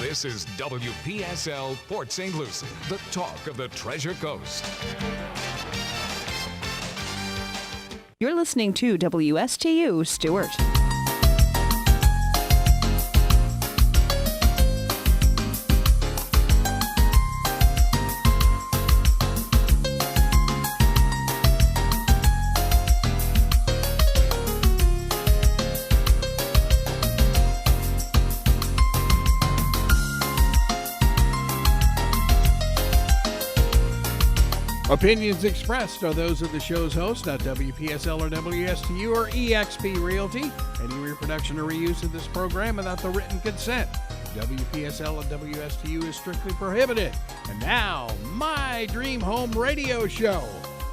This is WPSL Port St. Lucie, the talk of the Treasure Coast. You're listening to WSTU Stewart. Opinions expressed are those of the show's host, not WPSL or WSTU or eXp Realty. Any reproduction or reuse of this program without the written consent of WPSL and WSTU is strictly prohibited. And now, My Dream Home Radio Show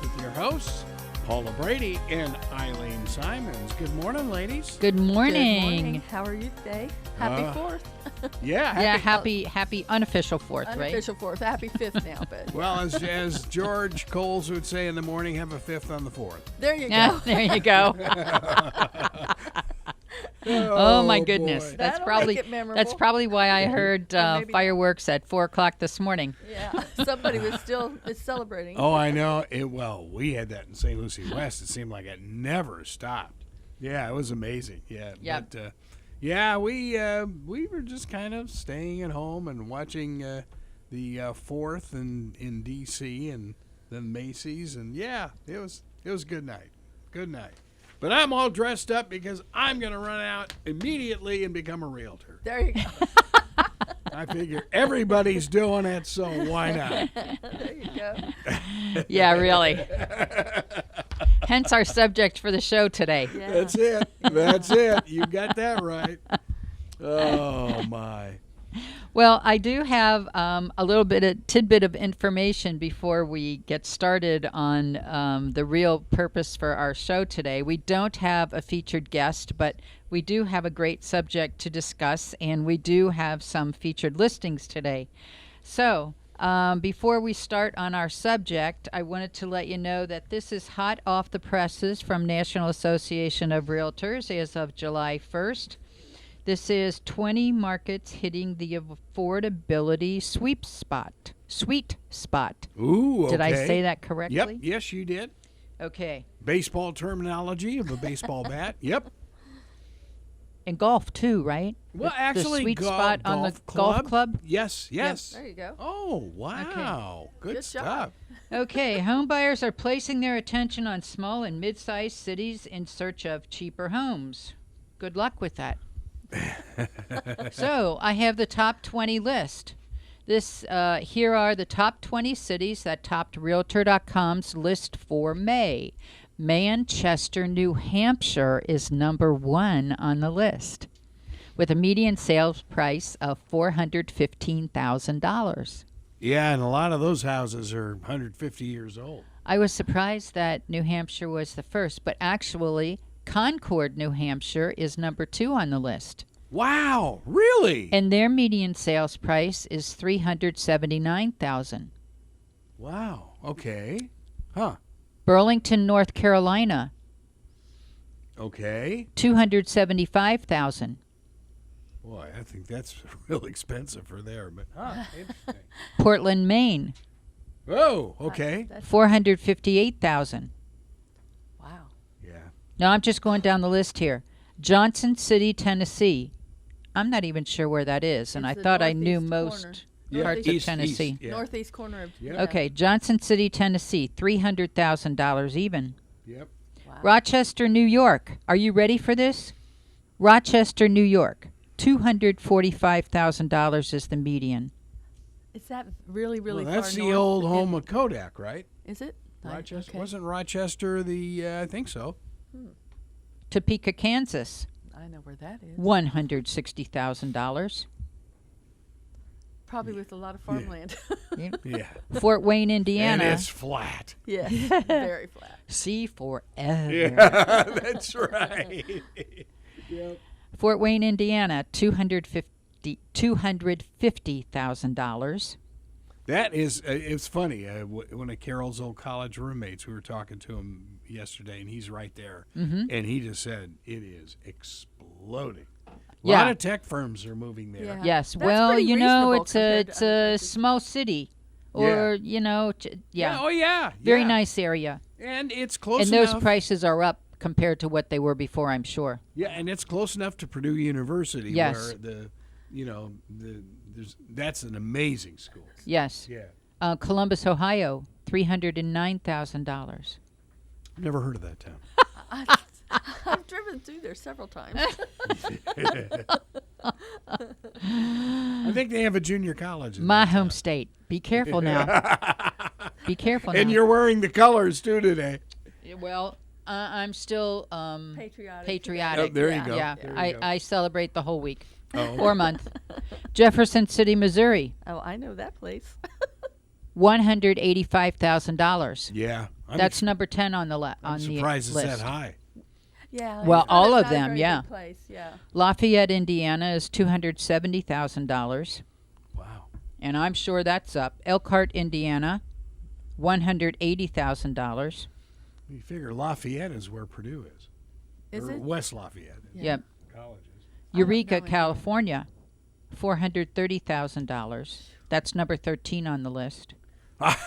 with your hosts, Paula Brady and Eileen Simons. Good morning, ladies. Good morning. Good morning. How are you today? Happy 4th. Yeah. Happy unofficial 4th, right? Unofficial 4th. Happy 5th now, but. Well, as George Coles would say in the morning, have a 5th on the 4th. There you go. Yeah, there you go. Oh my goodness. Boy. That'll make it memorable. That's probably why I heard maybe fireworks at 4:00 this morning. Yeah, somebody was still celebrating. Oh, I know. Well, we had that in St. Lucie West. It seemed like it never stopped. Yeah, it was amazing. Yeah. Yep. But, we were just kind of staying at home and watching the 4th in D.C. and then Macy's. And, yeah, it was a good night. Good night. But I'm all dressed up because I'm going to run out immediately and become a realtor. There you go. I figure everybody's doing it, so why not? There you go. Yeah, really. Hence our subject for the show today. Yeah. That's it. You got that right. Oh, my. Well, I do have a tidbit of information before we get started on the real purpose for our show today. We don't have a featured guest, but we do have a great subject to discuss, and we do have some featured listings today. So, before we start on our subject, I wanted to let you know that this is hot off the presses from National Association of Realtors as of July 1st. This is 20 markets hitting the affordability sweet spot. Ooh, okay. Did I say that correctly? Yep. Yes, you did. Okay. Baseball terminology of a baseball bat. Yep. And golf too, right? Well, The actually, sweet spot on the golf club? Yes. There you go. Oh, wow. Good Good stuff. job. Okay, home buyers are placing their attention on small and mid-sized cities in search of cheaper homes. Good luck with that. So, I have the top 20 list. Here are the top 20 cities that topped Realtor.com's list for May. Manchester, New Hampshire is number 1 on the list, with a median sales price of $415,000. Yeah, and a lot of those houses are 150 years old. I was surprised that New Hampshire was the first, but actually, Concord, New Hampshire is number 2 on the list. Wow, really? And their median sales price is $379,000. Wow, okay. Huh, Burlington, North Carolina, okay. $275,000. Boy, I think that's real expensive for there, but interesting. Portland, Maine, Oh, okay. That's, $458,000. wow. Yeah. Now I'm just going down the list here. Johnson City, Tennessee. I'm not even sure where that is, and It's I the thought I knew northeast most Yeah, parts Northeast- of Tennessee. East, yeah. Northeast corner of. Yep. Okay, Johnson City, Tennessee, $300,000 even. Yep. Wow. Rochester, New York. Are you ready for this? Rochester, New York, $245,000 is the median. Is that really, really Well, far that's the north? old home of Kodak, right? Is it? Rochester. Okay. Wasn't Rochester the, I think so. Topeka, Kansas, I know where that is. $160,000. Probably with a lot of farmland. Yeah. Fort Wayne, And Indiana, it's flat. Yes, very flat. see forever. Yeah, that's right. Yep. Fort Wayne, Indiana, $250,000. That is, it's funny. One of Carol's old college roommates, we were talking to him yesterday, and he's right there. Mm-hmm. And he just said, it is exploding. A lot Yeah. of tech firms are moving there. Yeah. Yes. That's Well, pretty you know, reasonable it's a compared it's to other a places. small city, or you know, yeah, Oh, yeah. very yeah. nice area, And it's close and enough. those prices are up compared to what they were before, I'm sure. Yeah, and it's close enough to Purdue University Yes. where that's an amazing school. Yes. Yeah. Columbus, Ohio, $309,000. Never heard of that town. I've driven through there several times. I think they have a junior college. In My that home town. state. Be careful now. Be careful And now. you're wearing the colors too today. Well, I'm still patriotic. Oh, there you go. Yeah, There you I, go. I celebrate the whole week Oh. or month. Jefferson City, Missouri, Oh, I know that place. $185,000. Yeah. That's number 10 on the I'm on the surprised it's list. that high. Yeah. Well, it's not all a- of not a them, very yeah. big Place. Yeah. Lafayette, Indiana is $270,000, Wow. and I'm sure that's up. Elkhart, Indiana, $180,000. You figure Lafayette is where Purdue is. Is or it? West Lafayette. Yep. Colleges. Eureka, know any. California, $430,000. That's number 13 on the list.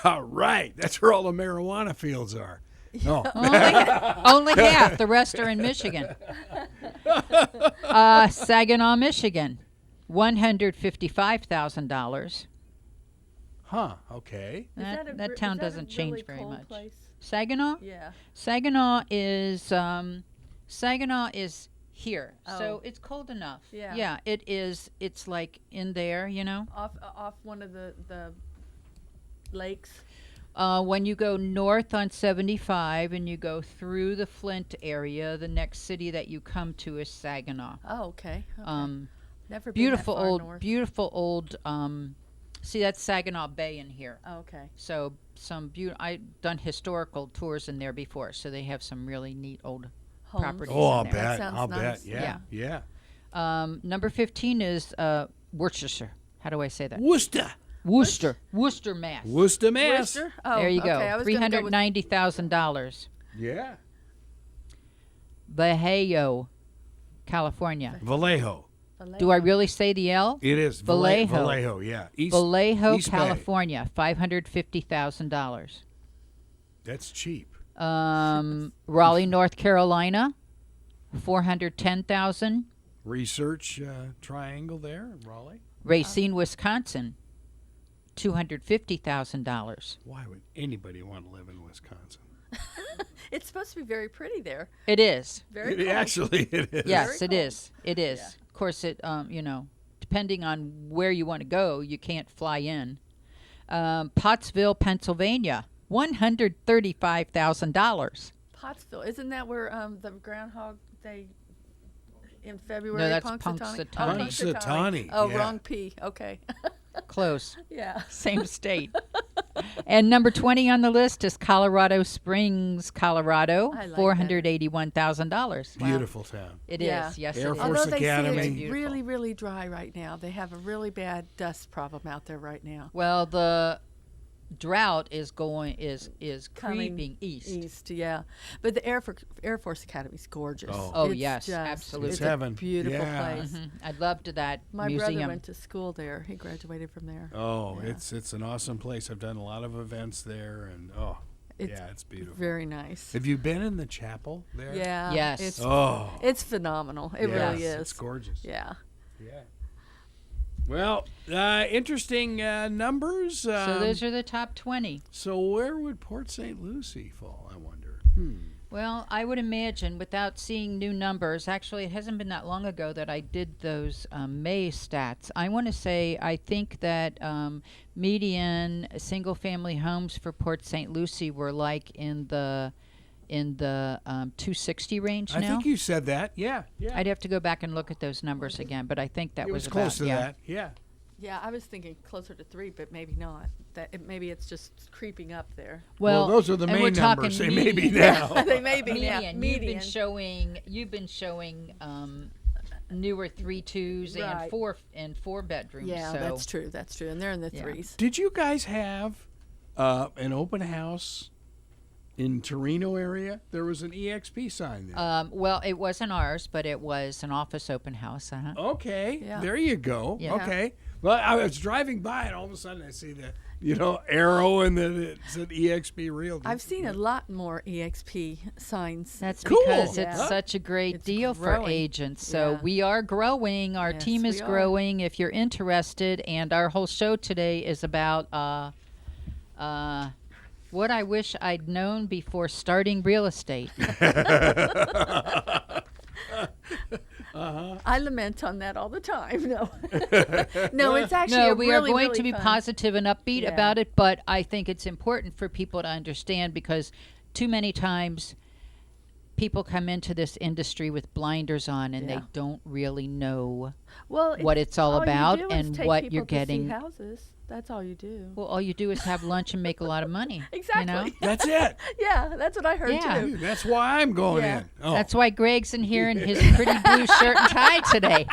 Right. That's where all the marijuana fields are. No. Only half. The rest are in Michigan. Saginaw, Michigan, $155,000. Huh. Okay. That town doesn't change very cold much. Place? Saginaw? Yeah. Saginaw is here, so Oh. it's cold enough. Yeah. Yeah, it is. It's like in there, you know. Off one of the lakes. When you go north on 75 and you go through the Flint area, the next city that you come to is Saginaw. Oh, okay. Never been Beautiful that far old, north. beautiful old. See, that's Saginaw Bay in here. Oh, okay. So I've done historical tours in there before, so they have some really neat old Homes. properties. Oh, I'll in there. bet. sounds I'll nice. bet. Yeah. Yeah. Number 15 is Worcestershire. How do I say that? Worcester. Worcester, Mass. Worcester, Mass. Worcester? Oh, There you okay. I go. was gonna go with- $390,000. Yeah. Vallejo, California. Vallejo. Do I really say the L? It is. Vallejo. Vallejo, yeah. Vallejo, East Bay. California, $550,000. That's cheap. Raleigh, North Carolina, $410,000. Research triangle there in Raleigh. Racine, Wisconsin, $250,000. Why would anybody want to live in Wisconsin? It's supposed to be very pretty there. It is. Very It cold. actually it is. Yes, Very it is. It is. Of course, it. Depending on where you want to go, you can't fly in. Pottsville, Pennsylvania, $135,000. Pottsville. Isn't that where the groundhog they in February? No, that's Punxsutawney. Punxsutawney. Punxsutawney, Oh, yeah. wrong P. Okay. Close. Yeah. Same state. And number 20 on the list is Colorado Springs, Colorado, I like that. $481,000. Beautiful town. It is. Yeah. Yes, Air it is. Force Although they Academy. say Beautiful. it's really, really dry right now. They have a really bad dust problem out there right now. Well, the drought is Coming creeping east. yeah. But the Air Force Academy is gorgeous. Oh, It's yes, just- absolutely. It's It's heaven. a beautiful Yeah. place. I loved that My museum. brother went to school there. He graduated from there. Oh, Yeah. it's an awesome place. I've done a lot of events there, and it's beautiful. Very nice. Have you been in the chapel there? Yeah. Yes. It's Oh, it's phenomenal. It yes, really is. It's gorgeous. Yeah. Yeah. Well, interesting numbers. So those are the top 20. So where would Port St. Lucie fall, I wonder? Well, I would imagine without seeing new numbers, actually, it hasn't been that long ago that I did those May stats. I want to say I think that median single-family homes for Port St. Lucie were like in the 260 range I now. think you said that. Yeah. Yeah. I'd have to go back and look at those numbers again, but I think that it was about, close to yeah. that. Yeah. Yeah, I was thinking closer to 3, but maybe not. Maybe it's just creeping up there. Well, those are the and main we're talking numbers. They may be median. now. They may be now. Median. Median. You've been showing newer 3-2s Right. and four bedrooms. Yeah, so. that's true. That's true. And they're in the Yeah. 3s. Did you guys have an open house In Torino area, there was an EXP sign there. Well, it wasn't ours, but it was an office open house. Okay, Yeah. there you go. Yeah. Okay. Well, I was driving by and all of a sudden I see the, arrow and then it said EXP Realty. I've seen a lot more EXP signs. That's Cool. because Yeah. it's such a great It's deal for growing. agents. So Yeah. we are growing. Our Yes, team is we are. growing. If you're interested, and our whole show today is about what I wish I'd known before starting real estate. I lament on that all the time. No, no, it's actually No, a we really, are going really to be fun. positive and upbeat Yeah. about it, but I think it's important for people to understand because too many times people come into this industry with blinders on and Yeah. they don't really know Well, what it's all about you do and is take what people you're to see getting. houses. That's all you do. Well, all you do is have lunch and make a lot of money. Exactly. You know? That's it. Yeah, that's what I heard Yeah. too. Dude, that's why I'm going Yeah. in. Oh. That's why Greg's in here in his pretty blue shirt and tie today.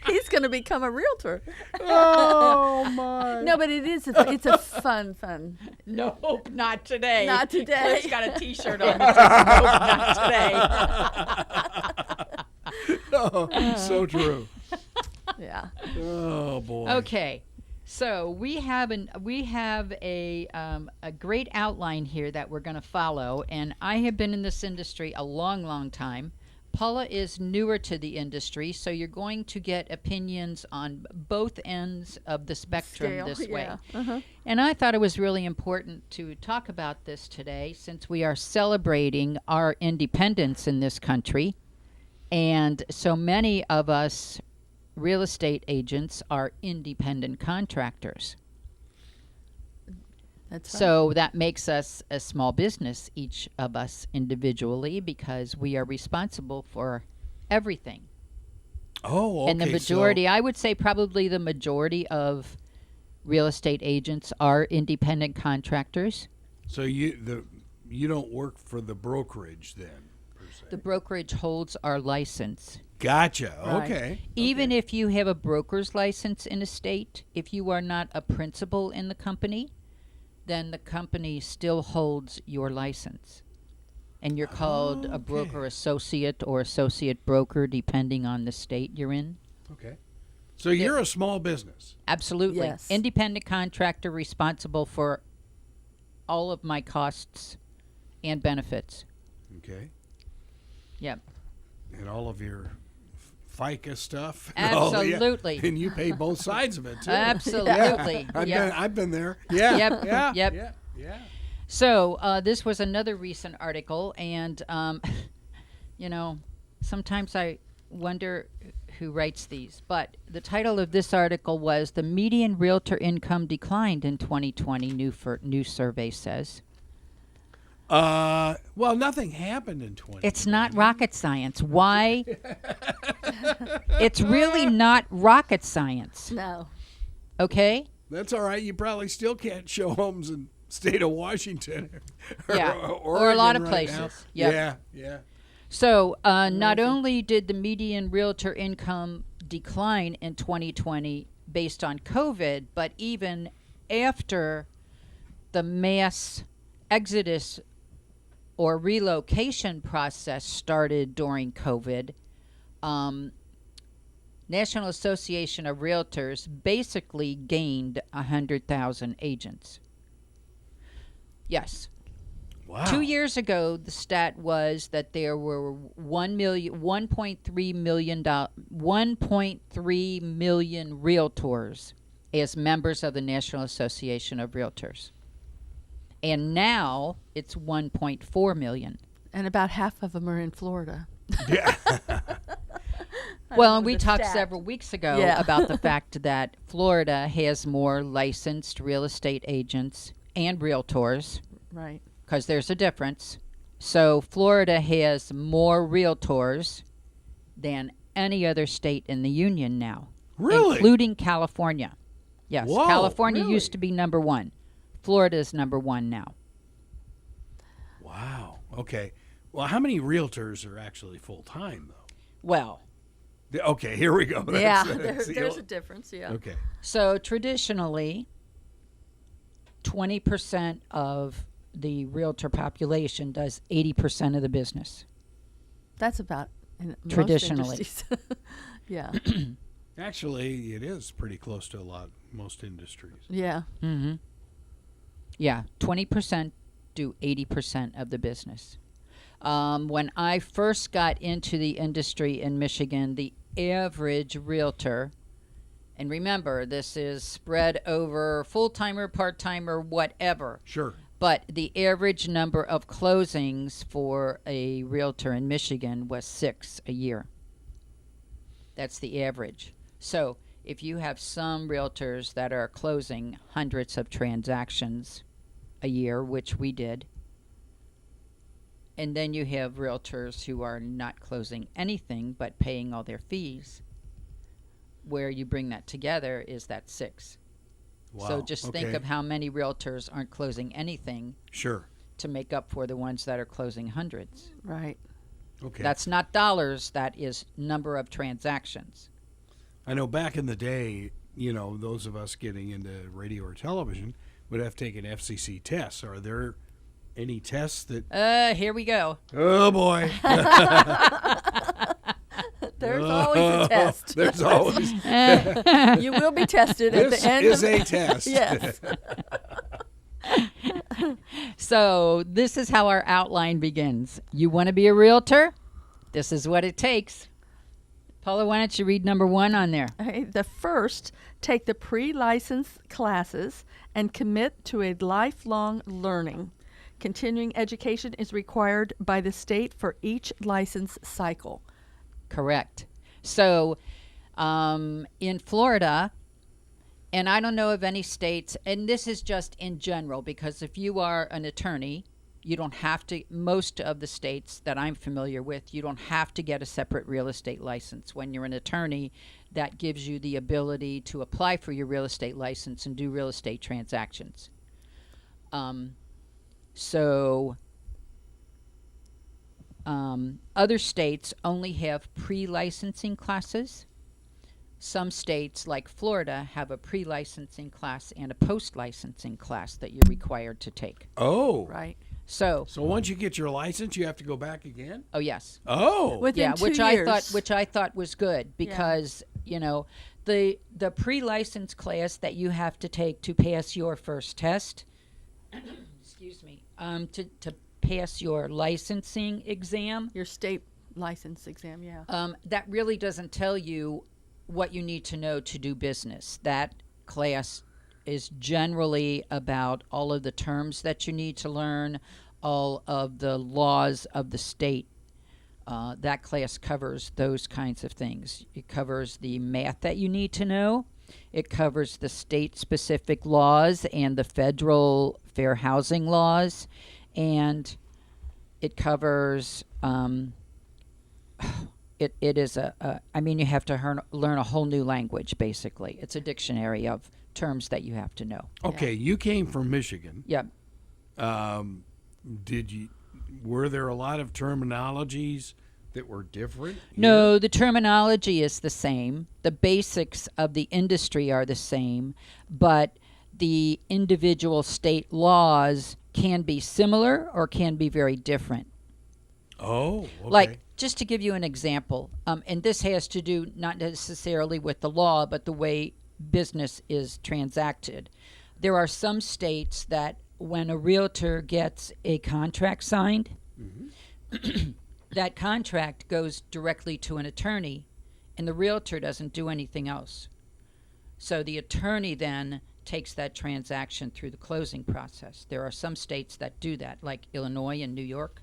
He's going to become a realtor. Oh, my. No, but it's a fun. Nope, not today. Not today. He's got a T-shirt on that says, "Nope, not today." Oh, so true. Yeah. Oh, boy. Okay, so we have a great outline here that we're going to follow, and I have been in this industry a long time. Paula is newer to the industry, so you're going to get opinions on both ends of the spectrum Scale, this way. yeah. Uh-huh. And I thought it was really important to talk about this today since we are celebrating our independence in this country. And so many of us real estate agents are independent contractors. That's fun. So that makes us a small business, each of us individually, because we are responsible for everything. Oh, okay. And the majority, I would say probably the majority of real estate agents are independent contractors. So you don't work for the brokerage then, per se. The brokerage holds our license. Gotcha. Right. Okay. Even if you have a broker's license in a state, if you are not a principal in the company, then the company still holds your license. And you're called a broker associate or associate broker, depending on the state you're in. Okay. So you're a small business. Absolutely. Yes. Independent contractor responsible for all of my costs and benefits. Okay. Yep. And all of your FICA stuff. and all the- Absolutely. And you pay both sides of it too. Absolutely. I've been there. Yeah. Yep, Yeah. yep. Yeah. So this was another recent article, and sometimes I wonder who writes these. But the title of this article was "The Median Realtor Income Declined in 2020." New survey says Well, nothing happened in 20. it's not rocket science. Why? It's really not rocket science. No. Okay. That's all right. You probably still can't show homes in state of Washington. Or, Yeah. or Or a lot Oregon of right places. now. Yep. Yeah. So not only did the median realtor income decline in 2020 based on COVID, but even after the mass exodus or relocation process started during COVID, National Association of Realtors basically gained 100,000 agents. Yes. Wow. 2 years ago, the stat was that there were 1.3 million realtors as members of the National Association of Realtors. And now it's 1.4 million. And about half of them are in Florida. Yeah. Well, know and we the talked stat. several weeks ago Yeah. about the fact that Florida has more licensed real estate agents and realtors, Right. because there's a difference. So Florida has more realtors than any other state in the union now. Really? Including California. Yes. Whoa, California really? used to be number one. Florida is number one now. Wow. Okay. Well, how many realtors are actually full time though? Well, Okay, here we go. Yeah, That's the there's a old- difference, yeah. Okay. so traditionally, 20% of the realtor population does 80% of the business. That's about in most Traditionally. industries. Yeah. Actually, it is pretty close to most industries. Yeah. Mm-hmm. Yeah, 20% do 80% of the business. When I first got into the industry in Michigan, the average realtor, and remember, this is spread over full-timer, part-timer, whatever. Sure. But the average number of closings for a realtor in Michigan was 6 a year. That's the average. So if you have some realtors that are closing hundreds of transactions a year, which we did, and then you have realtors who are not closing anything but paying all their fees, where you bring that together is that 6. Wow. So just think okay. of how many realtors aren't closing anything Sure. to make up for the ones that are closing hundreds. Right. Okay. That's not dollars, that is number of transactions. I know back in the day, those of us getting into radio or television would have to take an FCC test. Are there any tests that... Here we go. Oh, boy. There's always a test. There's always... You will be tested at This the end is of a test. Yes. So this is how our outline begins. You want to be a realtor? This is what it takes. Paula, why don't you read number 1 on there? Okay, the first, take the pre-license classes and commit to a lifelong learning. Continuing education is required by the state for each license cycle. Correct. So in Florida, and I don't know of any states, and this is just in general, because if you are an attorney, you don't have to, most of the states that I'm familiar with, you don't have to get a separate real estate license. When you're an attorney, that gives you the ability to apply for your real estate license and do real estate transactions. Other states only have pre-licensing classes. Some states, like Florida, have a pre-licensing class and a post-licensing class that you're required to take. Oh. Right. So once you get your license, you have to go back again? oh yes, Oh. Within 2 which years. I thought was good, because the pre-license class that you have to take to pass your first test, excuse me, to pass your licensing exam, Your state license exam, yeah. that really doesn't tell you what you need to know to do business. That class is generally about all of the terms that you need to learn, all of the laws of the state. That class covers those kinds of things. It covers the math that you need to know. It covers the state-specific laws and the federal fair housing laws. And it covers... It is you have to learn a whole new language, basically. It's a dictionary of terms that you have to know. Okay, you came from Michigan. Yeah. Were there a lot of terminologies that were different here? No, the terminology is the same. The basics of the industry are the same, but the individual state laws can be similar or can be very different. Oh, okay. Like, just to give you an example, and this has to do not necessarily with the law, but the way business is transacted. There are some states that when a realtor gets a contract signed, that contract goes directly to an attorney, and the realtor doesn't do anything else. So the attorney then takes that transaction through the closing process. There are some states that do that, like Illinois and New York.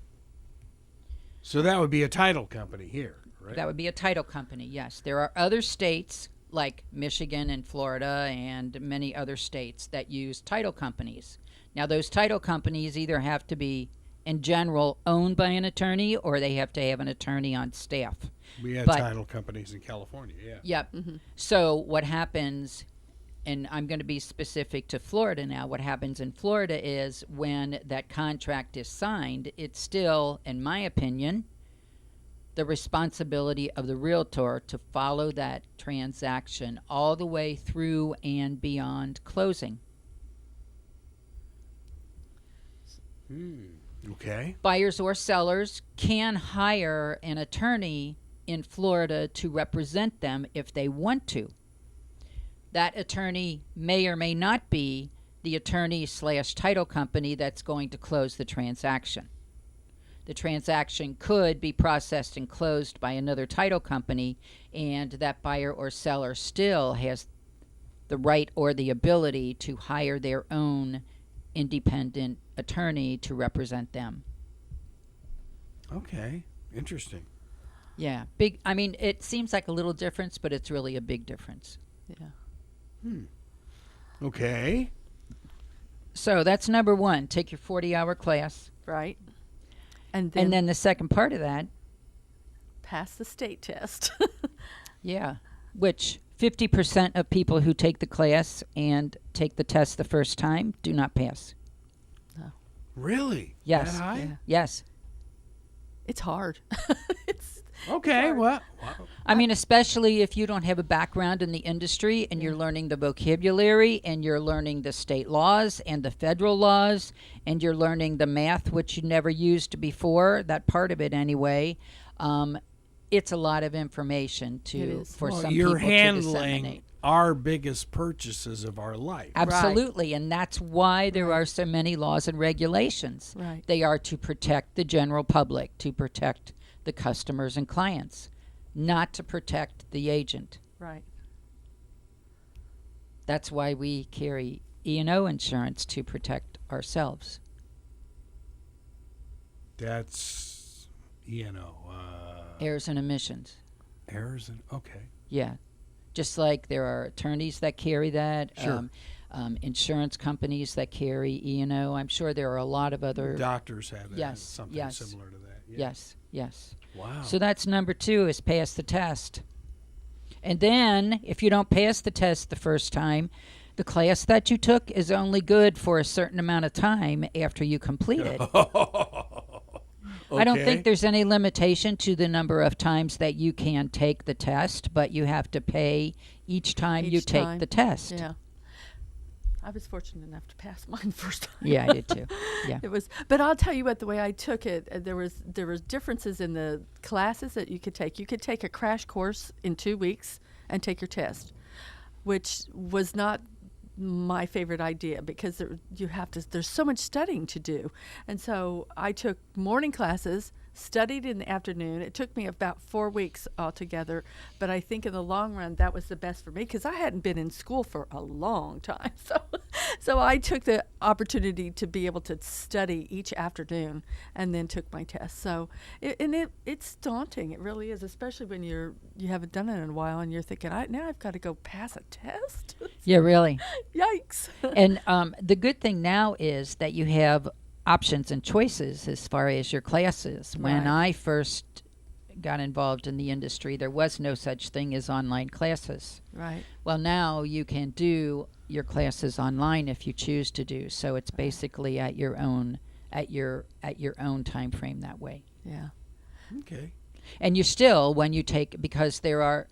So that would be a title company here, right? That would be a title company, yes. There are other states like Michigan and Florida and many other states that use title companies. Now, those title companies either have to be, in general, owned by an attorney, or they have to have an attorney on staff. We have But- title companies in California, yeah. Yep. So what happens, and I'm going to be specific to Florida now, what happens in Florida is when that contract is signed, it's still, in my opinion, the responsibility of the realtor to follow that transaction all the way through and beyond closing. Okay. Buyers or sellers can hire an attorney in Florida to represent them if they want to. That attorney may or may not be the attorney/title company that's going to close the transaction. The transaction could be processed and closed by another title company, and that buyer or seller still has the right or the ability to hire their own independent attorney to represent them. Okay. Interesting. Yeah, big. I mean, it seems like a little difference, but it's really a big difference. Yeah. Okay. So that's number one. Take your 40-hour class. Right. And then the second part of that, pass the state test. yeah, which 50% of people who take the class and take the test the first time do not pass. Really? Yes. That high? Yeah. Yes. It's hard. It's Okay. hard. Well, I mean, especially if you don't have a background in the industry and you're learning the vocabulary and you're learning the state laws and the federal laws and you're learning the math, which you never used before, that part of it anyway. It's a lot of information for some people you're to handling disseminate. our biggest purchases of our life. Absolutely, and that's why there are so many laws and regulations. Right. They are to protect the general public, to protect the customers and clients, not to protect the agent. Right. That's why we carry E&O insurance, to protect ourselves. That's, Errors and omissions. errors and okay. Yeah. Just like there are attorneys that carry that, Sure. Insurance companies that carry E&O. I'm sure there are a lot of other. Doctors have that. Yes, Something yes. similar to that. Yeah. Yes, yes. Wow. So that's number 2, is pass the test. And then if you don't pass the test the first time, the class that you took is only good for a certain amount of time after you complete it. I don't think there's any limitation to the number of times that you can take the test, but you have to pay each time you Each take time. the test. Yeah. I was fortunate enough to pass mine first time. Yeah, I did too. Yeah. It was, but I'll tell you what. The way I took it, there was differences in the classes that you could take. You could take a crash course in 2 weeks and take your test, which was not my favorite idea because there's so much studying to do. And so I took morning classes, studied in the afternoon. It took me about 4 weeks altogether, but I think in the long run that was the best for me because I hadn't been in school for a long time. So I took the opportunity to be able to study each afternoon and then took my test. So it's daunting. It really is, especially when you haven't done it in a while and you're thinking, now I've got to go pass a test. Yeah, really. Yikes. And the good thing now is that you have options and choices as far as your classes. When Right. I first got involved in the industry, there was no such thing as online classes. Right. Well, now you can do your classes online if you choose to do so. It's basically at your own time frame that way. Yeah. Okay. And you still, when you take, because there are,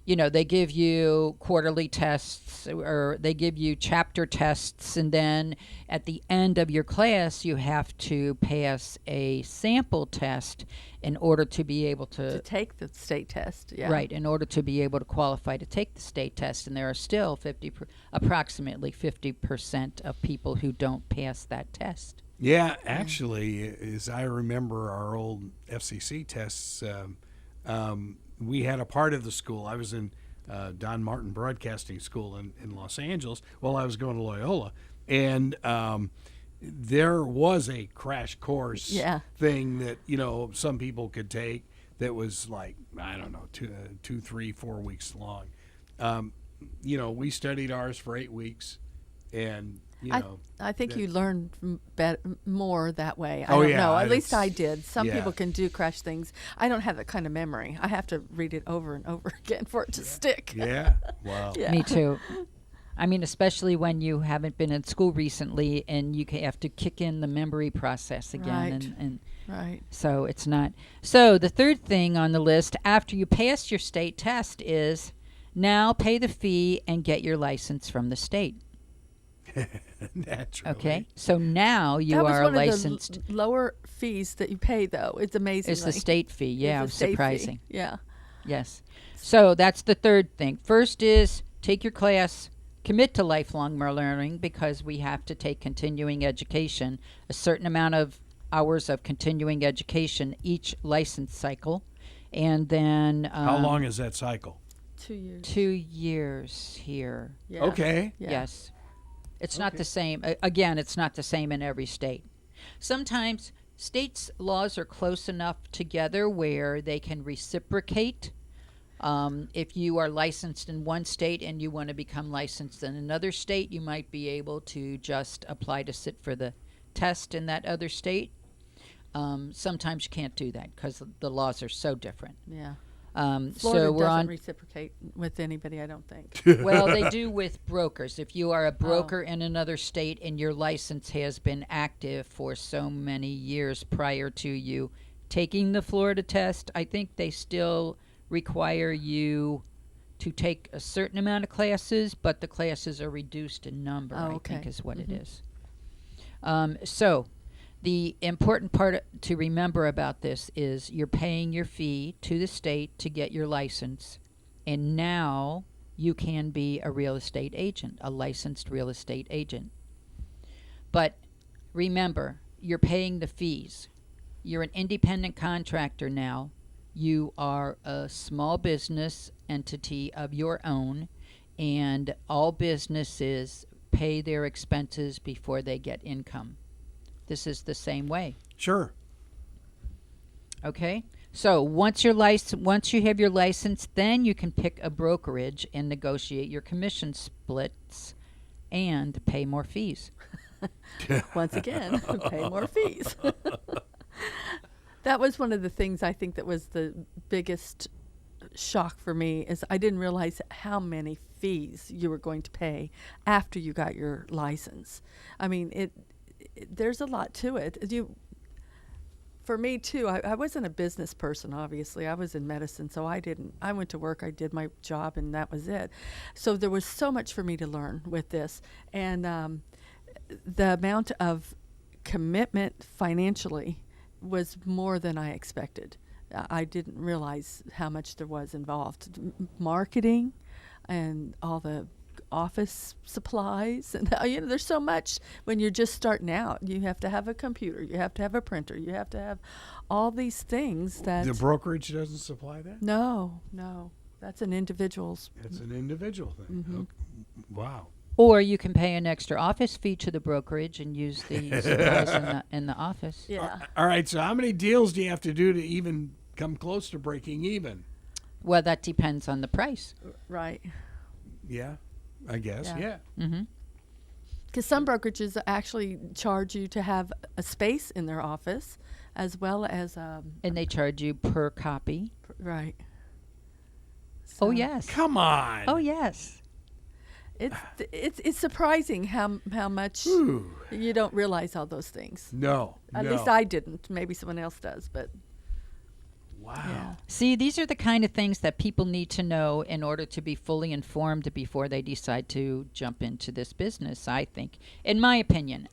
they give you quarterly tests or they give you chapter tests, and then at the end of your class you have to pass a sample test in order to be able To take the state test. Yeah. right, in order to be able to qualify to take the state test. And there are still approximately 50% of people who don't pass that test. Yeah, actually, as I remember our old FCC tests, we had a part of the school. I was in Don Martin Broadcasting School in Los Angeles while I was going to Loyola. And there was a crash course thing that, some people could take that was like, I don't know, 2, 3, 4 weeks long. We studied ours for 8 weeks. And, I think you learn more that way. I Oh, don't yeah, know. At least it's- I did. Some yeah. people can do crash things. I don't have that kind of memory. I have to read it over and over again for it to stick. yeah, wow. Yeah. Me too. I mean, especially when you haven't been in school recently and you have to kick in the memory process again. Right. And Right. so it's not. So the third thing on the list after you pass your state test is now pay the fee and get your license from the state. Naturally. Okay, so now you that was are one licensed. of the lower fees that you pay, though. It's amazing. It's the state fee. Yeah, it was surprising. Yeah. Yes. So that's the third thing. First is take your class, commit to lifelong learning, because we have to take continuing education, a certain amount of hours of continuing education each license cycle. And then How long is that cycle? 2 years. 2 years here. Yeah. Okay. Yeah. Yes. It's not the same. Again, it's not the same in every state. Sometimes states' laws are close enough together where they can reciprocate. If you are licensed in one state and you want to become licensed in another state, you might be able to just apply to sit for the test in that other state. Sometimes you can't do that because the laws are so different. Yeah. So Florida we're doesn't on. reciprocate with anybody, I don't think. Well, they do with brokers. If you are a broker in another state and your license has been active for so many years prior to you taking the Florida test, I think they still require you to take a certain amount of classes, but the classes are reduced in number, I think okay. is what it is. So the important part to remember about this is you're paying your fee to the state to get your license, and now you can be a real estate agent, a licensed real estate agent. But remember, you're paying the fees. You're an independent contractor now. You are a small business entity of your own, and all businesses pay their expenses before they get income. This is the same way. Sure. Okay? So once you have your license, then you can pick a brokerage and negotiate your commission splits and pay more fees. Once again, pay more fees. That was one of the things I think that was the biggest shock for me, is I didn't realize how many fees you were going to pay after you got your license. I mean, there's a lot to it. For me too, I wasn't a business person, obviously. I was in medicine, so I went to work, I did my job, and that was it. So there was so much for me to learn with this. And the amount of commitment financially was more than I expected. I didn't realize how much there was involved. Marketing and all the office supplies, and there's so much when you're just starting out. You have to have a computer, you have to have a printer, you have to have all these things that The brokerage doesn't supply that? no, that's an individual's. It's an individual thing. Mhm. Okay. Wow. Or you can pay an extra office fee to the brokerage and use the supplies in the office. Yeah. All right, so how many deals do you have to do to even come close to breaking even? Well, that depends on the price. Right. Yeah, I guess. Yeah. Yeah. Mm-hmm. Because some brokerages actually charge you to have a space in their office, as well as And they charge you per copy. right. Oh, So yes. Come on. Oh, yes. It's surprising how much Ooh. you don't realize all those things. No. At least I didn't. Maybe someone else does, but Wow. yeah. See, these are the kind of things that people need to know in order to be fully informed before they decide to jump into this business, I think. In my opinion,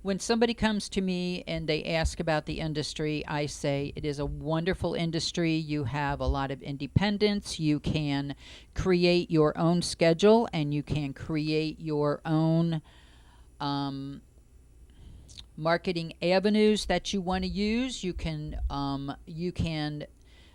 when somebody comes to me and they ask about the industry, I say it is a wonderful industry. You have a lot of independence. You can create your own schedule, and you can create your own marketing avenues that you want to use. You can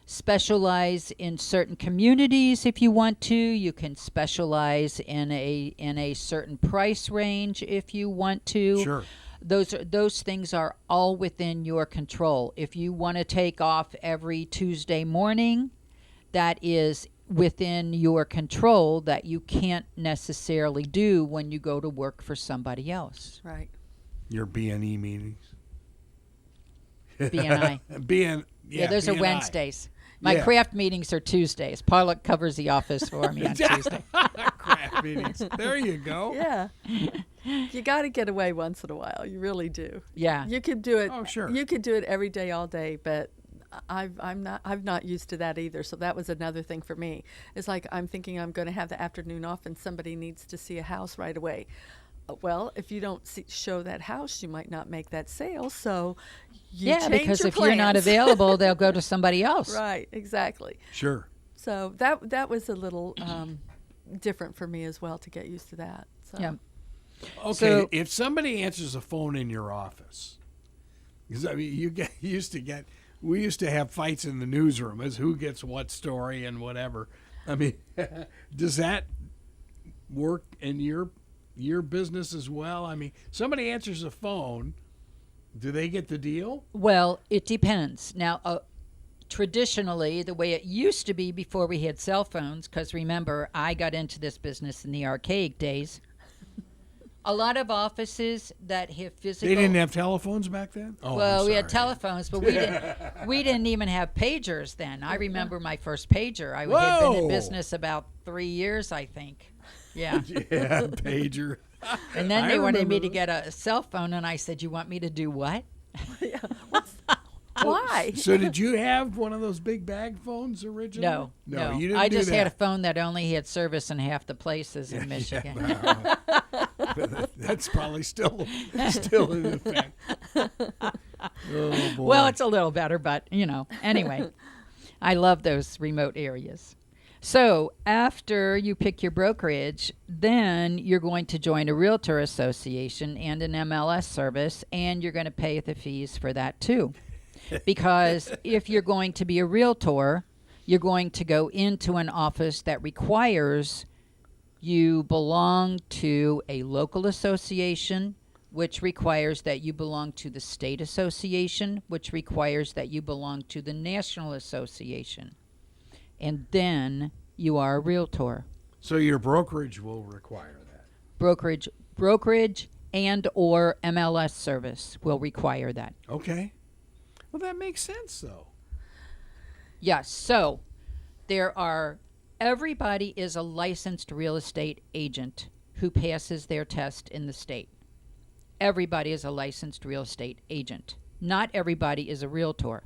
specialize in certain communities if you want to. You can specialize in a certain price range if you want to. Sure. Those things are all within your control. If you want to take off every Tuesday morning, that is within your control, that you can't necessarily do when you go to work for somebody else. Right. Your BNE meetings. BNI. Yeah, those are BNI. Wednesdays. My Yeah. craft meetings are Tuesdays. Paula covers the office for me on Tuesday. Craft meetings. There you go. Yeah. You got to get away once in a while. You really do. Yeah. You could do it. Oh, sure. You could do it every day, all day, but I've not used to that either. So that was another thing for me. It's like I'm thinking I'm going to have the afternoon off, and somebody needs to see a house right away. Well, if you don't show that house, you might not make that sale. So you Yeah, change because your if you're not plans. available, they'll go to somebody else. Right, exactly. Sure. So that was a little different for me as well to get used to that. So. Yeah. Okay, So- if somebody answers a phone in your office, because I mean, we used to have fights in the newsroom as who gets what story and whatever. I mean, does that work in your business as well? I mean, somebody answers a phone, do they get the deal? Well, it depends. Now, traditionally, the way it used to be before we had cell phones, because remember, I got into this business in the archaic days. A lot of offices that have physical. They didn't have telephones back then? Oh, Well, I'm we had sorry. telephones, but we didn't. We didn't even have pagers then. I remember my first pager. I had been in Whoa. business about 3 years, I think. Yeah. Yeah, pager. And then I they wanted me remember to get a cell phone, and I said, "You want me to do what?" Why? So did you have one of those big bag phones originally? No, you didn't I do just that. had a phone that only had service in half the places in Michigan. That's probably still in effect. Oh boy. Well, it's a little better, but anyway, I love those remote areas. So after you pick your brokerage, then you're going to join a realtor association and an MLS service, and you're going to pay the fees for that too. Because if you're going to be a realtor, you're going to go into an office that requires you belong to a local association, which requires that you belong to the state association, which requires that you belong to the national association. And then you are a realtor. So your brokerage will require that. Brokerage and or MLS service will require that. Okay. Well, that makes sense, though. Yes. So everybody is a licensed real estate agent who passes their test in the state. Everybody is a licensed real estate agent. Not everybody is a realtor.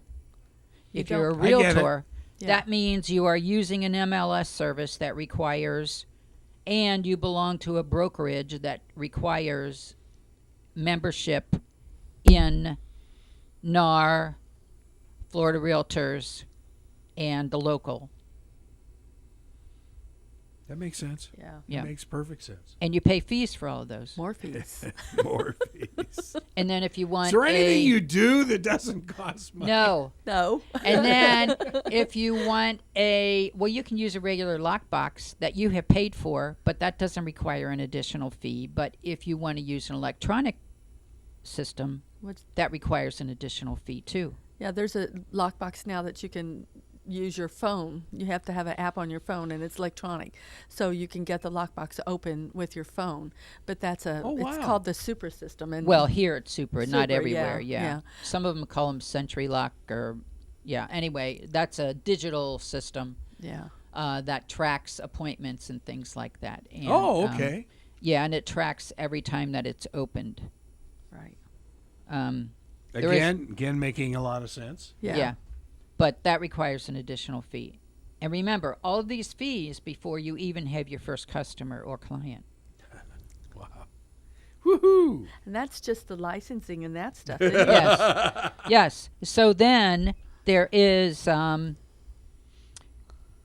If you're a I get it. realtor, Yeah. that means you are using an MLS service that requires, and you belong to a brokerage that requires membership in NAR, Florida Realtors, and the local. That makes sense. Yeah. Yeah. That makes perfect sense. And you pay fees for all of those. More fees. More fees. And then if you want Is there anything you do that doesn't cost money? No. No. And then if you want you can use a regular lockbox that you have paid for, but that doesn't require an additional fee. But if you want to use an electronic system, What's- that requires an additional fee too. Yeah, there's a lockbox now that you can use your phone. You have to have an app on your phone, and it's electronic, so you can get the lockbox open with your phone. But that's Oh, wow. it's called the Super System. And Well, here it's Super, not Super, everywhere. yeah, Yeah. yeah. Some of them call them Century Lock anyway, that's a digital system yeah, that tracks appointments and things like that. And, Oh, okay. yeah, and it tracks every time that it's opened. right. There is- Again, making a lot of sense. Yeah. But that requires an additional fee. And remember, all of these fees before you even have your first customer or client. Wow. Woohoo! And that's just the licensing and that stuff. isn't it? Yes. Yes. So then there is,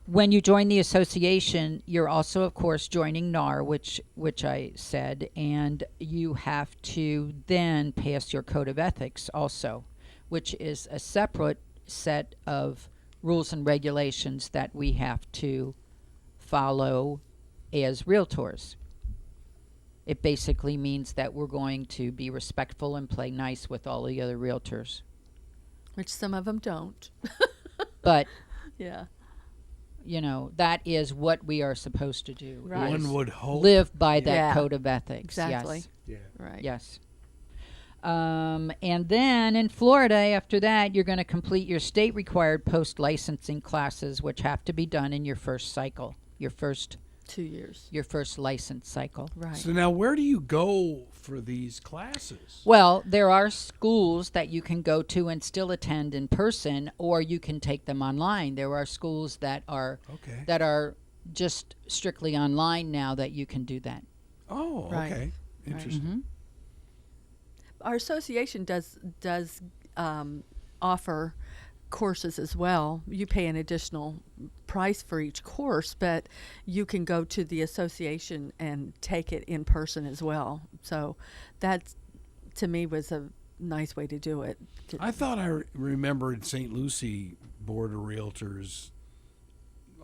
when you join the association, you're also, of course, joining NAR, which I said, and you have to then pass your code of ethics also, which is a separate set of rules and regulations that we have to follow as realtors. It basically means that we're going to be respectful and play nice with all the other realtors. Which some of them don't. But, Yeah. that is what we are supposed to do. Right. One would hope. Live by that Yeah. code of ethics. Exactly. Yeah. Right. Yes. And then in Florida, after that, you're going to complete your state-required post-licensing classes, which have to be done in your first cycle, your first 2 years. your first license cycle. Right. So now, where do you go for these classes? Well, there are schools that you can go to and still attend in person, or you can take them online. There are schools that are just strictly online now that you can do that. Oh, Right. okay. Interesting. Mm-hmm. Our association does offer courses as well. You pay an additional price for each course, but you can go to the association and take it in person as well. So that, to me, was a nice way to do it. I thought I remembered St. Lucie Board of Realtors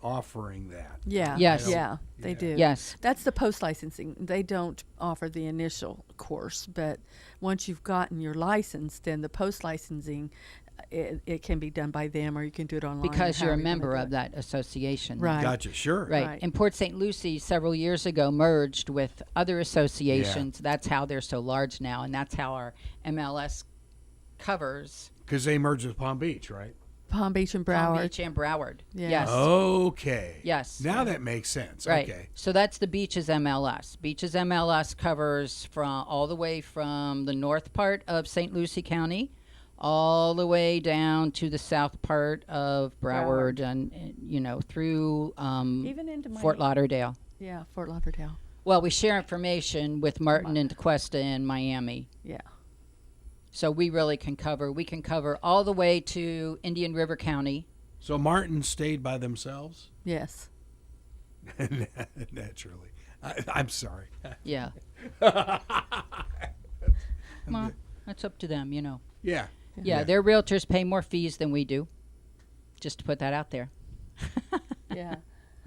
offering that. Yeah. Yes. Yeah, they do. Yes. That's the post licensing. They don't offer the initial course, but once you've gotten your license, then the post licensing, it can be done by them, or you can do it online. Because you're a however you wanna member do of it. that association. Right. Gotcha. Sure. Right. Right. And Port St. Lucie several years ago merged with other associations. That's how they're so large now, and that's how our MLS covers Because they merged with Palm Beach, right? Palm Beach and Broward. Palm Beach and Broward. Yeah. Yes. Okay. Yes. Now that makes sense. Right. Okay. So that's the Beaches MLS. Beaches MLS covers from all the way from the north part of St. Lucie County all the way down to the south part of Broward, and through Even into Fort Lauderdale. Yeah, Fort Lauderdale. Well, we share information with Martin and DeQuesta in Miami. Yeah. So we really can cover all the way to Indian River County. So Martin stayed by themselves? Yes. Naturally. I'm sorry. Yeah. Well, that's up to them, Yeah. Yeah, their realtors pay more fees than we do. Just to put that out there. Yeah.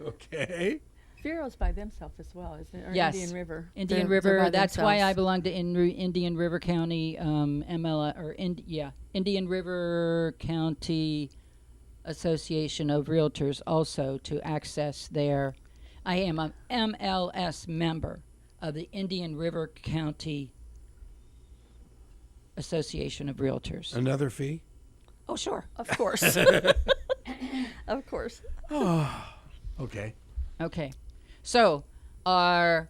Okay. Vero's by themselves as well, isn't it? Or Yes. Indian River. Indian They're River. by That's why I themselves. belong to Indian River County Indian River County Association of Realtors. Also to access their, I am an MLS member of the Indian River County Association of Realtors. Another fee? Oh, sure. Of course. Of course. Okay. Okay. So our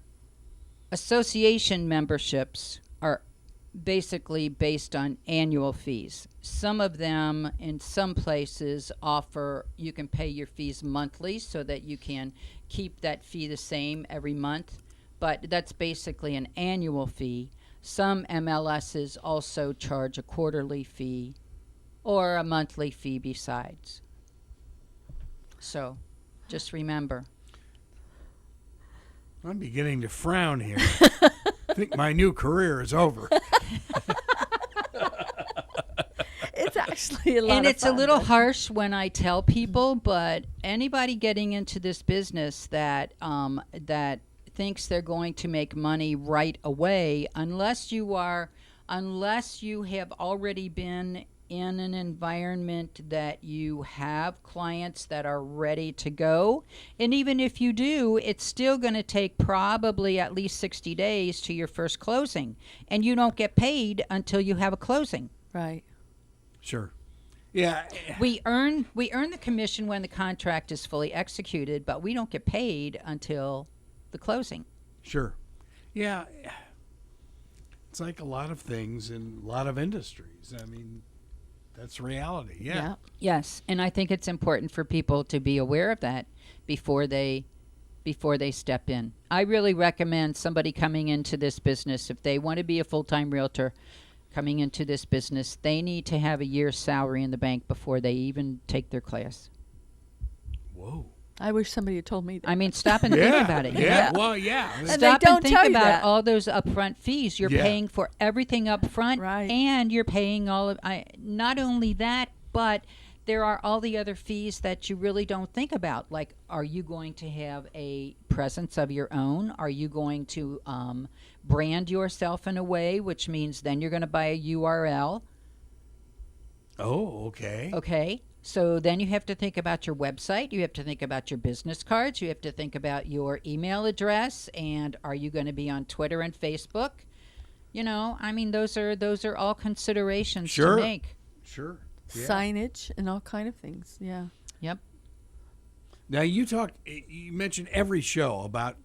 association memberships are basically based on annual fees. Some of them in some places offer you can pay your fees monthly so that you can keep that fee the same every month, but that's basically an annual fee. Some MLSs also charge a quarterly fee or a monthly fee besides. So just remember. I'm beginning to frown here. I think my new career is over. It's actually a lot And of it's fun, a little but- harsh when I tell people, but anybody getting into this business that thinks they're going to make money right away, unless you have already been in an environment that you have clients that are ready to go. And even if you do, it's still going to take probably at least 60 days to your first closing. And you don't get paid until you have a closing. Right. Sure. Yeah. We earn the commission when the contract is fully executed, but we don't get paid until the closing. Sure. Yeah. It's like a lot of things in a lot of industries. I mean, that's reality. Yeah. Yes, and I think it's important for people to be aware of that before they step in. I really recommend somebody coming into this business, if they want to be a full-time realtor coming into this business, they need to have a year's salary in the bank before they even take their class. Whoa. I wish somebody had told me that. I mean, stop and think about it. you Yeah. know? Well, yeah. And Stop they and don't think tell you about that. all those upfront fees. You're Yeah. paying for everything up front, Right. and you're paying all of. Not only that, but there are all the other fees that you really don't think about. Like, are you going to have a presence of your own? Are you going to brand yourself in a way, which means then you're going to buy a URL? Oh, okay. Okay. So then you have to think about your website. You have to think about your business cards. You have to think about your email address. And are you going to be on Twitter and Facebook? I mean, those are all considerations Sure. to make. Sure. Yeah. Signage and all kind of things. Yeah. Yep. Now you mentioned every show about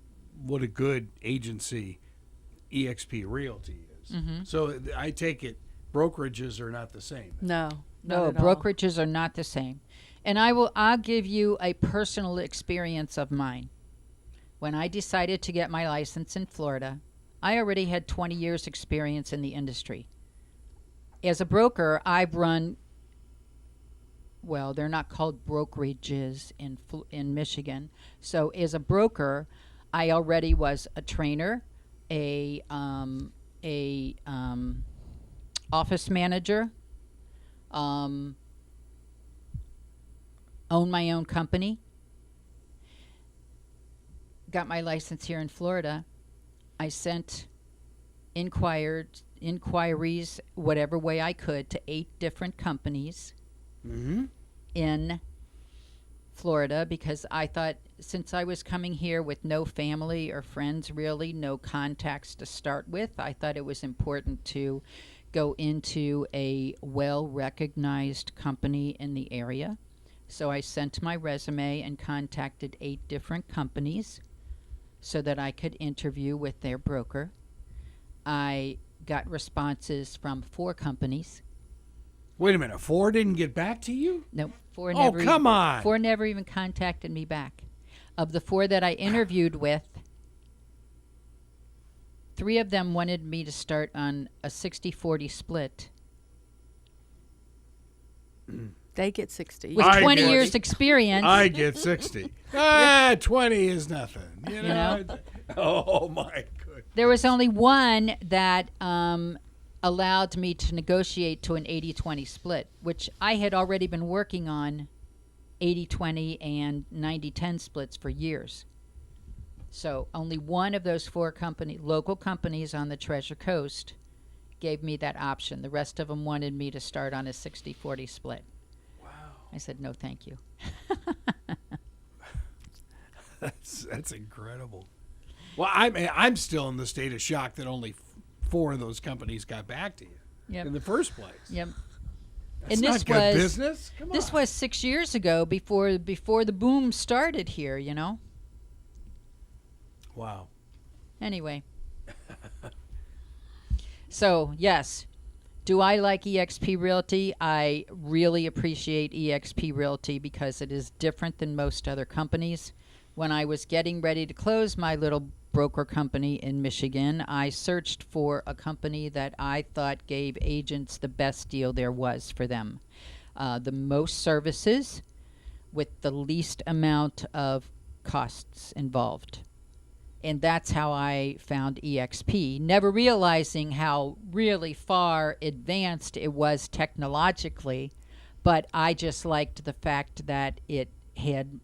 what a good agency EXP Realty is. So I take it brokerages are not the same. No, No, not at all. brokerages are not the same. And I'll give you a personal experience of mine. When I decided to get my license in Florida, I already had 20 years experience in the industry. As a broker, I've run, well, they're not called brokerages in Michigan. So as a broker, I already was a trainer, a office manager, own my own company. Got my license here in Florida. I sent inquiries whatever way I could to 8 different companies in Florida, because I thought, since I was coming here with no family or friends, really no contacts to start with, I thought it was important to go into a well-recognized company in the area. So I sent my resume and contacted 8 different companies so that I could interview with their broker. I got responses from 4 companies. Wait a minute, 4 didn't get back to you? Nope. 4 Oh, never come on. 4 never even contacted me back. Of the 4 that I interviewed with, 3 of them wanted me to start on a 60-40 split They get 60. with I 20 get years it. experience. I get 60. 20 is nothing. You know? Oh, my goodness. There was only one that allowed me to negotiate to an 80-20 split, which I had already been working on 80-20 and 90-10 splits for years. So only one of those 4 local companies on the Treasure Coast gave me that option. The rest of them wanted me to start on a 60-40 split. Wow. I said, no, thank you. That's incredible. Well, I'm still in the state of shock that only 4 of those companies got back to you in the first place. Yep. That's not good business. Come on. This was 6 years ago, before the boom started here, you know. Wow. Anyway. So, yes. Do I like eXp Realty? I really appreciate eXp Realty because it is different than most other companies. When I was getting ready to close my little broker company in Michigan, I searched for a company that I thought gave agents the best deal there was for them. The most services with the least amount of costs involved. And that's how I found eXp, never realizing how really far advanced it was technologically, but I just liked the fact that it had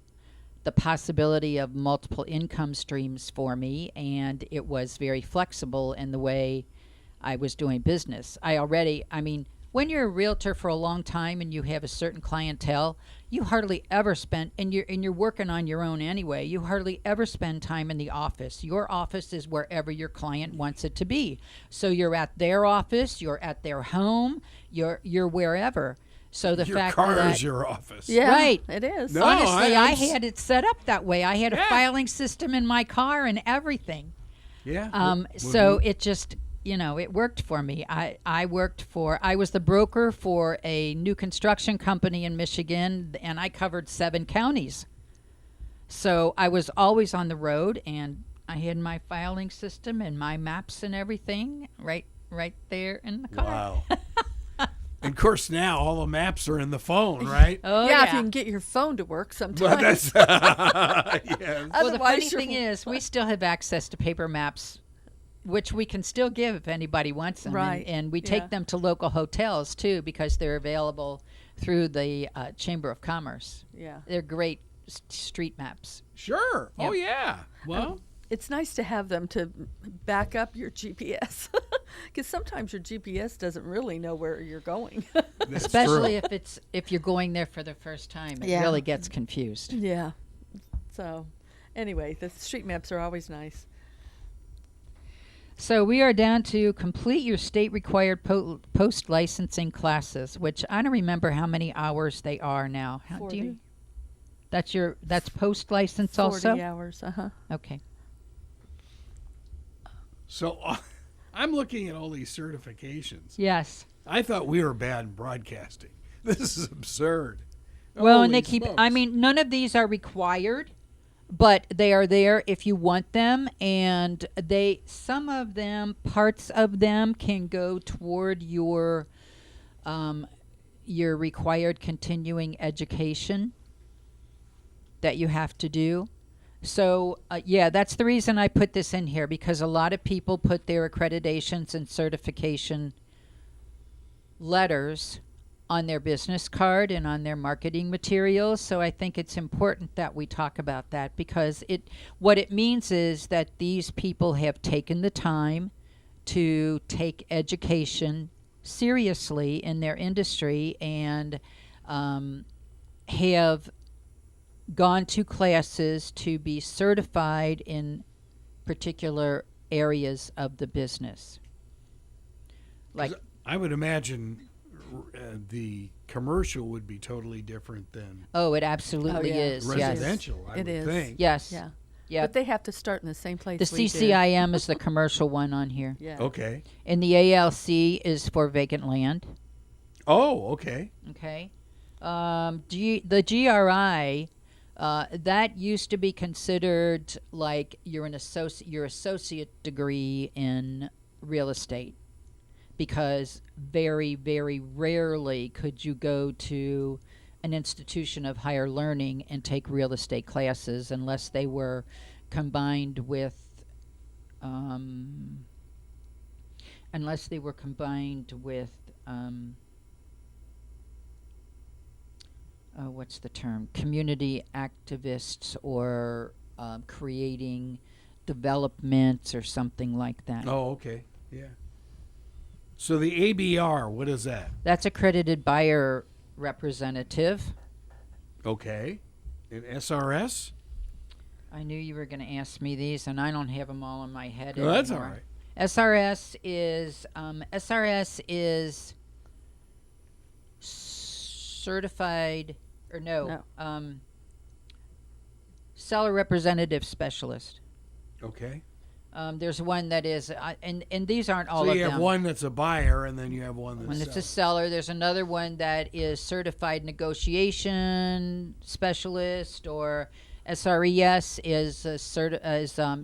the possibility of multiple income streams for me, and it was very flexible in the way I was doing business. When you're a realtor for a long time and you have a certain clientele, you hardly ever spend, and you're working on your own anyway, you hardly ever spend time in the office. Your office is wherever your client wants it to be. So you're at their office, you're at their home, you're wherever. So the your fact car that is your office. Yeah, Right. it is. No, honestly, I had it set up that way. I had a Yeah. filing system in my car and everything. Yeah. So it just, it worked for me. I was the broker for a new construction company in Michigan, and I covered 7 counties. So I was always on the road, and I had my filing system and my maps and everything right there in the car. Wow. And of course, now all the maps are in the phone, right? Oh, yeah, if you can get your phone to work sometimes. Well, that's yes. Well, the funny Otherwise, thing is, we still have access to paper maps, which we can still give if anybody wants them. Right. And we Yeah. take them to local hotels, too, because they're available through the Chamber of Commerce. Yeah. They're great street maps. Sure. Yep. Oh, yeah. Well, It's nice to have them to back up your GPS, because sometimes your GPS doesn't really know where you're going. that's Especially true. if you're going there for the first time. It Yeah. really gets confused. Yeah. So, anyway, the street maps are always nice. So we are down to complete your state-required post-licensing classes, which I don't remember how many hours they are now. Do 40. you? That's post license 40 also? hours. Okay. So I'm looking at all these certifications. Yes. I thought we were bad in broadcasting. This is absurd. Well, and Holy they keep, smokes. I mean, none of these are required, but they are there if you want them. And some of them, parts of them can go toward your required continuing education that you have to do. So, yeah, that's the reason I put this in here, because a lot of people put their accreditations and certification letters on their business card and on their marketing materials. So I think it's important that we talk about that, because what it means is that these people have taken the time to take education seriously in their industry and have gone to classes to be certified in particular areas of the business. Like, I would imagine the commercial would be totally different than oh, it absolutely yeah. is. Yes. residential, I It would is. think. Yes. Yeah. Yeah. But they have to start in the same place. The we do. CCIM is the commercial one on here. Yeah. Okay. And the ALC is for vacant land. Oh, okay. Okay. The GRI, that used to be considered like your associate degree in real estate, because very, very rarely could you go to an institution of higher learning and take real estate classes unless they were combined with what's the term? Community activists, or creating developments or something like that. Oh, okay. Yeah. So the ABR, what is that? That's accredited buyer representative. Okay. And SRS? I knew you were going to ask me these, and I don't have them all in my head No, that's all anymore. right. SRS is certified, or no. Seller representative specialist. Okay. There's one that is, and these aren't all So of you them. have one that's a buyer, and then you have one that's When a it's a seller. seller, there's another one that is certified negotiation specialist, or SRES is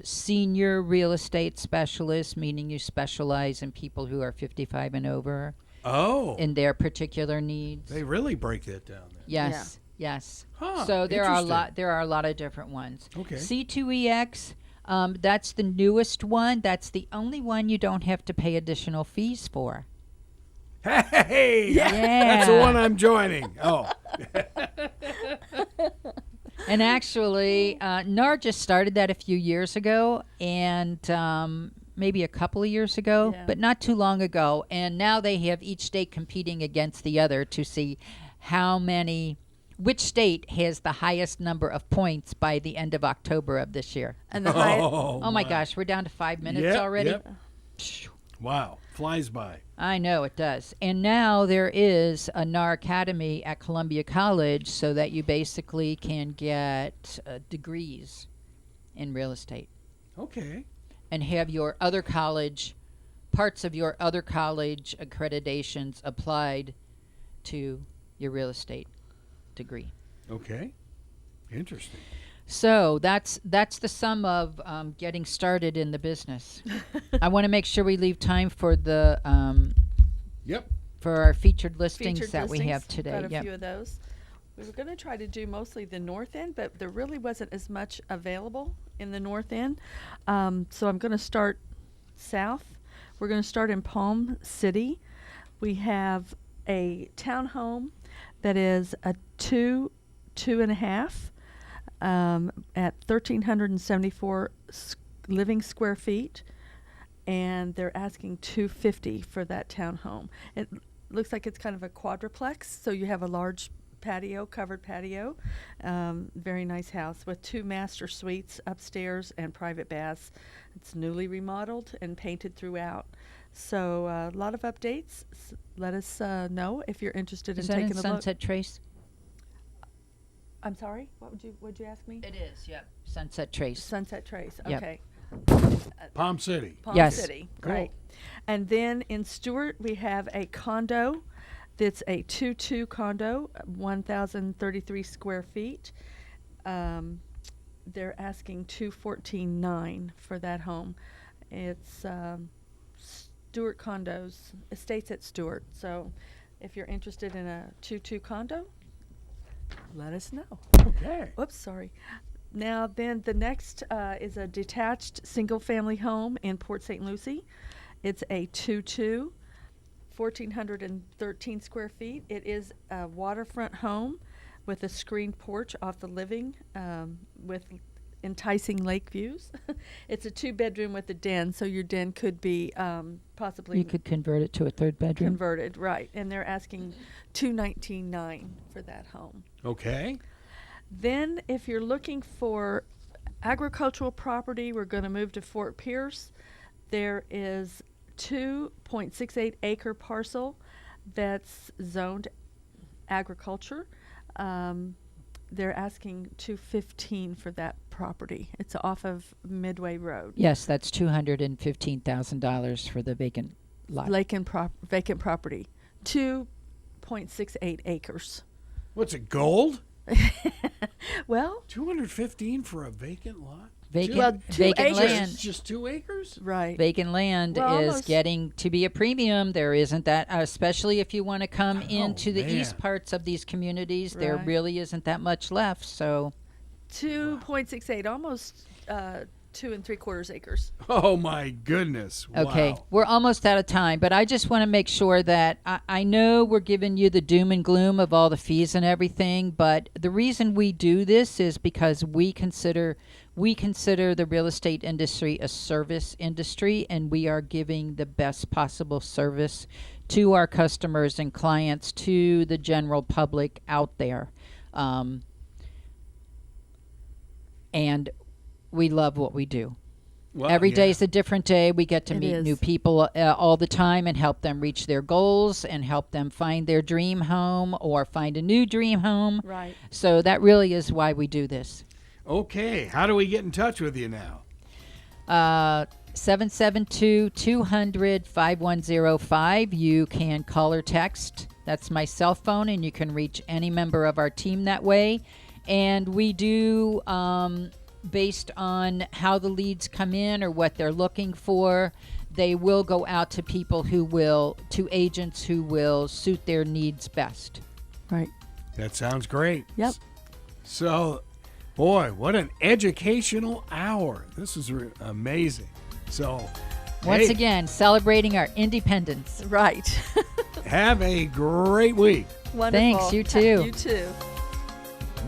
senior real estate specialist, meaning you specialize in people who are 55 and over Oh. in their particular needs. They really break that down then. Yes, yes. Huh, So there are a interesting. lot. There are a lot of different ones. Okay. C2EX. That's the newest one. That's the only one you don't have to pay additional fees for. Hey! Yeah. That's the one I'm joining. Oh. And actually, NAR just started that a few years ago, and maybe a couple of years ago, Yeah. but not too long ago. And now they have each state competing against the other to see which state has the highest number of points by the end of October of this year. And the highest, Oh my gosh, we're down to 5 minutes Yep, already? yep. Wow. Flies by. I know it does. And now there is a NAR Academy at Columbia College, so that you basically can get degrees in real estate Okay. and have your other college, parts of your other college accreditations applied to your real estate degree. Okay. Interesting. So that's the sum of getting started in the business. I want to make sure we leave time for the Yep. for our featured listings featured that we listings, have today. Got a Yep. few of those. We were going to try to do mostly the north end, but there really wasn't as much available in the north end. So I'm going to start south. We're going to start in Palm City. We have a townhome that is a two and a half at 1,374 living square feet, and they're asking $250 for that townhome. It looks like it's kind of a quadruplex, so you have a large patio, covered patio. Very nice house with 2 master suites upstairs and private baths. It's newly remodeled and painted throughout. So a lot of updates. Let us know if you're interested Is in that taking in a look. Sunset Trace? I'm sorry. Would you ask me? It is. Yep. Sunset Trace. Sunset Trace. Yep. Okay. Palm City. Palm Yes. City. Cool. Right. And then in Stewart, we have a condo that's a 2-2 condo, 1,033 square feet. They're asking $214,900 for that home. It's Stewart Condos, Estates at Stewart. So if you're interested in a 2-2 condo, let us know. Okay. Oops, sorry. Now then, the next is a detached single-family home in Port St. Lucie. It's a 2-2, 1,413 square feet. It is a waterfront home with a screened porch off the living with enticing lake views. It's a 2-bedroom with a den, so your den could be possibly You could convert it to a third bedroom. converted, right? And they're asking $219,900 for that home. Okay. Then, if you're looking for agricultural property, we're going to move to Fort Pierce. There is 2.68 acre parcel that's zoned agriculture. They're asking $215,000 for that property. It's off of Midway Road. Yes, that's $215,000 for the vacant lot. Vacant property. 2.68 acres. What's it, gold? Well, 215 for a vacant lot? Vacant, Well, 2 vacant acres. land. Just 2 acres? right. Vacant land Well, is almost- getting to be a premium. There isn't that, especially if you want to come into the man. east parts of these communities. There Right. really isn't that much left. So 2.68, almost 2 3/4 acres. Oh, my goodness. okay, Wow. we're almost out of time, but I just want to make sure that I know we're giving you the doom and gloom of all the fees and everything, but the reason we do this is because we consider the real estate industry a service industry, and we are giving the best possible service to our customers and clients, to the general public out there. And we love what we do. Well, Every yeah. day's a different day. We get to It meet is. new people all the time and help them reach their goals and help them find their dream home or find a new dream home. Right. So that really is why we do this. Okay. How do we get in touch with you now? 772-200-5105. You can call or text. That's my cell phone, and you can reach any member of our team that way. And we do, based on how the leads come in or what they're looking for, they will go out to people to agents who will suit their needs best. Right. That sounds great. Yep. So, boy, what an educational hour. This is amazing. So, Once hey, again, celebrating our independence. Right. have a great week. Wonderful. Thanks, you too. You too.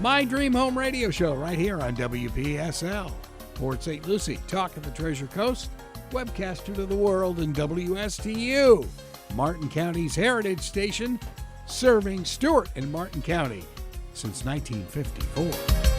My Dream Home Radio Show right here on WPSL. Port St. Lucie, Talk of the Treasure Coast, webcaster to the world in WSTU. Martin County's Heritage Station, serving Stewart and Martin County since 1954.